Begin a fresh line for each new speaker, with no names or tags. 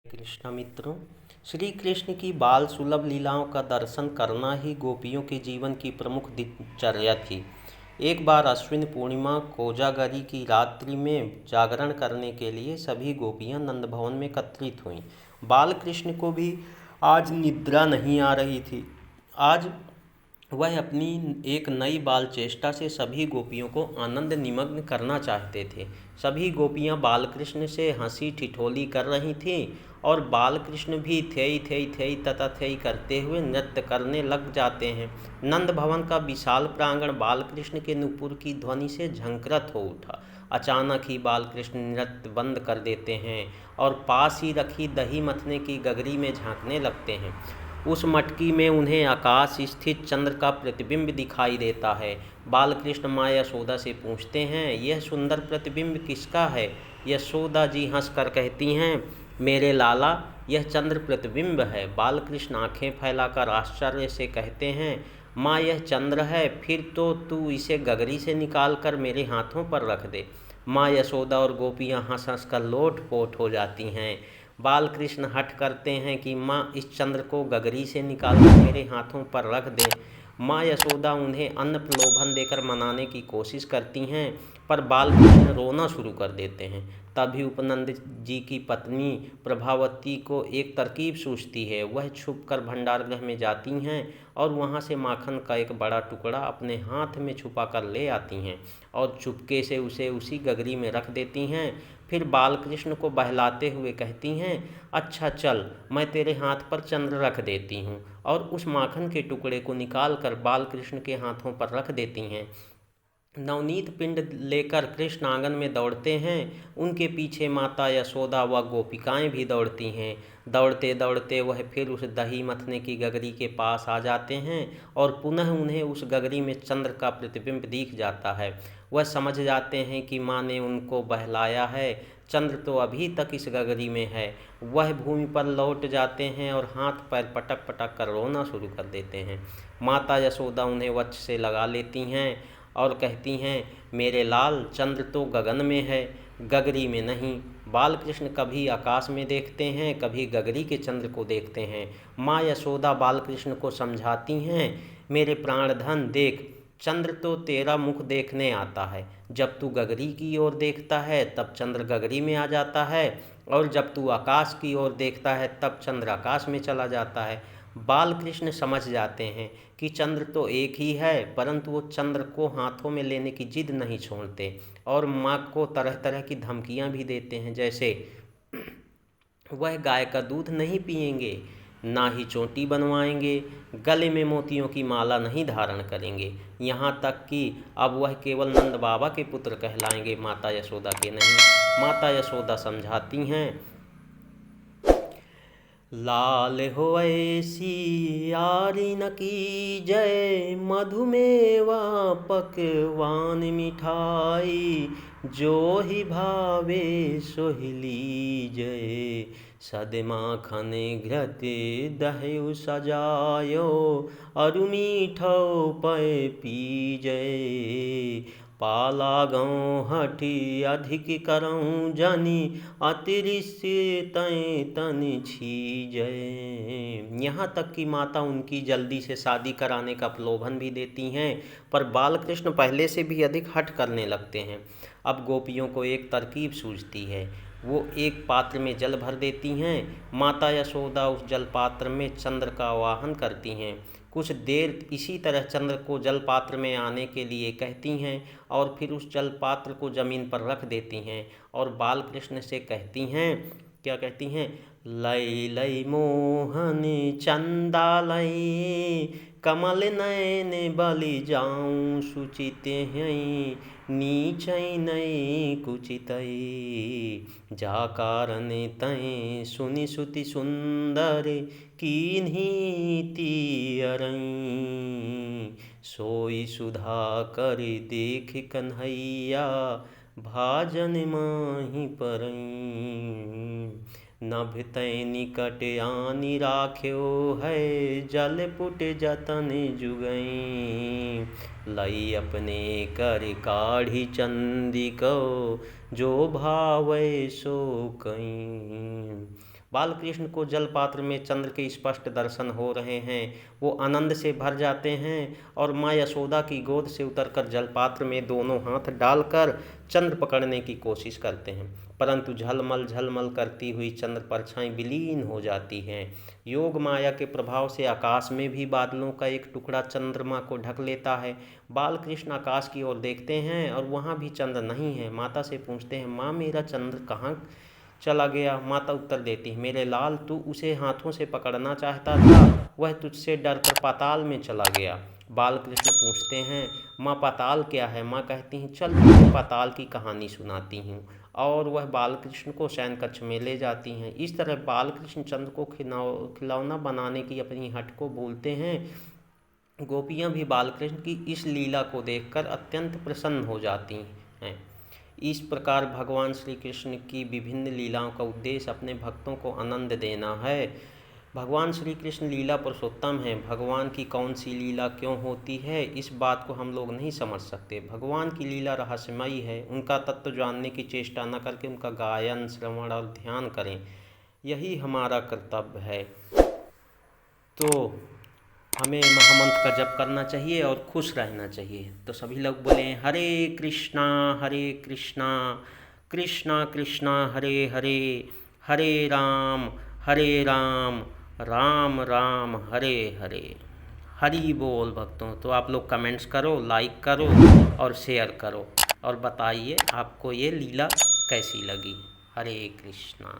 कृष्ण मित्रों, श्री कृष्ण की बाल सुलभ लीलाओं का दर्शन करना ही गोपियों के जीवन की प्रमुख दिनचर्या थी। एक बार अश्विन पूर्णिमा कोजागरी की रात्रि में जागरण करने के लिए सभी गोपियां नंद भवन में एकत्रित हुईं। बाल कृष्ण को भी आज निद्रा नहीं आ रही थी। आज वह अपनी एक नई बाल चेष्टा से सभी गोपियों को आनंद निमग्न करना चाहते थे। सभी गोपियां बालकृष्ण से हंसी ठिठोली कर रही थीं और बालकृष्ण भी थेई थेई थेई तथा थेई करते हुए नृत्य करने लग जाते हैं। नंद भवन का विशाल प्रांगण बालकृष्ण के नुपुर की ध्वनि से झंकृत हो उठा। अचानक ही बालकृष्ण नृत्य बंद कर देते हैं और पास ही रखी दही मथने की गगरी में झांकने लगते हैं। उस मटकी में उन्हें आकाश स्थित चंद्र का प्रतिबिंब दिखाई देता है। बालकृष्ण माँ यशोदा से पूछते हैं, यह सुंदर प्रतिबिंब किसका है? यशोदा जी हंसकर कहती हैं, मेरे लाला, यह चंद्र प्रतिबिंब है। बालकृष्ण आंखें फैलाकर आश्चर्य से कहते हैं, माँ यह चंद्र है, फिर तो तू इसे गगरी से निकाल कर मेरे हाथों पर रख दे। माँ यशोदा और गोपियाँ हंस हंस कर लोटपोट हो जाती हैं। बालकृष्ण हठ करते हैं कि माँ इस चंद्र को गगरी से निकालकर मेरे हाथों पर रख दें। माँ यशोदा उन्हें अन्न प्रलोभन देकर मनाने की कोशिश करती हैं, पर बालकृष्ण रोना शुरू कर देते हैं। तभी उपनंद जी की पत्नी प्रभावती को एक तरकीब सूझती है। वह छुपकर भंडारगृह में जाती हैं और वहाँ से माखन का एक बड़ा टुकड़ा अपने हाथ में छुपा कर ले आती हैं और चुपके से उसे उसी गगरी में रख देती हैं। फिर बालकृष्ण को बहलाते हुए कहती हैं, अच्छा चल, मैं तेरे हाथ पर चंद्र रख देती हूँ, और उस माखन के टुकड़े को निकाल कर बालकृष्ण के हाथों पर रख देती हैं। नवनीत पिंड लेकर कृष्ण आंगन में दौड़ते हैं। उनके पीछे माता यशोदा व गोपिकाएं भी दौड़ती हैं। दौड़ते दौड़ते वह फिर उस दही मथने की गगरी के पास आ जाते हैं और पुनः उन्हें उस गगरी में चंद्र का प्रतिबिंब दिख जाता है। वह समझ जाते हैं कि माँ ने उनको बहलाया है, चंद्र तो अभी तक इस गगरी में है। वह भूमि पर लौट जाते हैं और हाथ पैर पटक पटक कर रोना शुरू कर देते हैं। माता यशोदा उन्हें वक्ष से लगा लेती हैं और कहती हैं, मेरे लाल, चंद्र तो गगन में है, गगरी में नहीं। बालकृष्ण कभी आकाश में देखते हैं, कभी गगरी के चंद्र को देखते हैं। माँ यशोदा बालकृष्ण को समझाती हैं, मेरे प्राणधन देख, चंद्र तो तेरा मुख देखने आता है। जब तू गगरी की ओर देखता है तब चंद्र गगरी में आ जाता है, और जब तू आकाश की ओर देखता है तब चंद्र आकाश में चला जाता है। बालकृष्ण समझ जाते हैं कि चंद्र तो एक ही है, परंतु वो चंद्र को हाथों में लेने की जिद नहीं छोड़ते और माँ को तरह तरह की धमकियाँ भी देते हैं, जैसे वह गाय का दूध नहीं पिएंगे, ना ही चोटी बनवाएंगे, गले में मोतियों की माला नहीं धारण करेंगे, यहाँ तक कि अब वह केवल नंद बाबा के पुत्र कहलाएंगे, माता यशोदा के नहीं। माता यशोदा समझाती हैं, लाल होए सियारी न की जय, मधुमेवा पकवान मिठाई, जो ही भावे सोहि लीजय, सद माखन घृत दह्यु सजायो, अरु मीठो पय पीजय, पाला गौ हठी अधिक करऊँ जनि, अतिरिक्त तय तन छीजय। यहाँ तक कि माता उनकी जल्दी से शादी कराने का प्रलोभन भी देती हैं, पर बालकृष्ण पहले से भी अधिक हठ करने लगते हैं। अब गोपियों को एक तरकीब सूझती है। वो एक पात्र में जल भर देती हैं। माता यशोदा उस जल पात्र में चंद्र का आवाहन करती हैं। कुछ देर इसी तरह चंद्र को जल पात्र में आने के लिए कहती हैं और फिर उस जल पात्र को जमीन पर रख देती हैं और बालकृष्ण से कहती हैं, क्या कहती हैं, लई लई मोहन चंदा लई, कमल नयन बलि जाऊं सुचित हैं, नीच नई कुचितई, जा कारण तय सुनि सुति सुंदर, कीन्ही तियरई, सोई सुधा कर देख कन्हैया, भाजन माही परई, नभ तय निकट आनि राख्यो है, जल पुट जतन जुगई, लई अपने कर काढ़ी चंदी को, जो भावै सो कई। बालकृष्ण को जल पात्र में चंद्र के स्पष्ट दर्शन हो रहे हैं। वो आनंद से भर जाते हैं और माँ यशोदा की गोद से उतरकर जल पात्र में दोनों हाथ डालकर चंद्र पकड़ने की कोशिश करते हैं, परंतु झलमल झलमल करती हुई चंद्र परछाई विलीन हो जाती हैं। योग माया के प्रभाव से आकाश में भी बादलों का एक टुकड़ा चंद्रमा को ढक लेता है। बालकृष्ण आकाश की ओर देखते हैं और वहाँ भी चंद्र नहीं है। माता से पूछते हैं, माँ मेरा चंद्र कहाँ चला गया? माता उत्तर देती है, मेरे लाल तू उसे हाथों से पकड़ना चाहता था, वह तुझसे डरकर पाताल में चला गया। बालकृष्ण पूछते हैं, माँ पाताल क्या है? माँ कहती हैं, चल तुझे पाताल की कहानी सुनाती हूँ, और वह बालकृष्ण को शयन कक्ष में ले जाती हैं। इस तरह बालकृष्ण चंद्र को खिलौना बनाने की अपनी हट को भूलते हैं। गोपियाँ भी बालकृष्ण की इस लीला को देखकर अत्यंत प्रसन्न हो जाती हैं। इस प्रकार भगवान श्री कृष्ण की विभिन्न लीलाओं का उद्देश्य अपने भक्तों को आनंद देना है। भगवान श्री कृष्ण लीला पुरुषोत्तम हैं। भगवान की कौन सी लीला क्यों होती है, इस बात को हम लोग नहीं समझ सकते। भगवान की लीला रहस्यमयी है। उनका तत्व जानने की चेष्टा न करके उनका गायन, श्रवण और ध्यान करें, यही हमारा कर्तव्य है। तो हमें महामंत्र का जप करना चाहिए और खुश रहना चाहिए। तो सभी लोग बोलें, हरे कृष्णा कृष्णा कृष्णा हरे हरे, हरे राम राम राम हरे हरे। हरि बोल भक्तों। तो आप लोग कमेंट्स करो, लाइक करो और शेयर करो और बताइए आपको ये लीला कैसी लगी। हरे कृष्णा।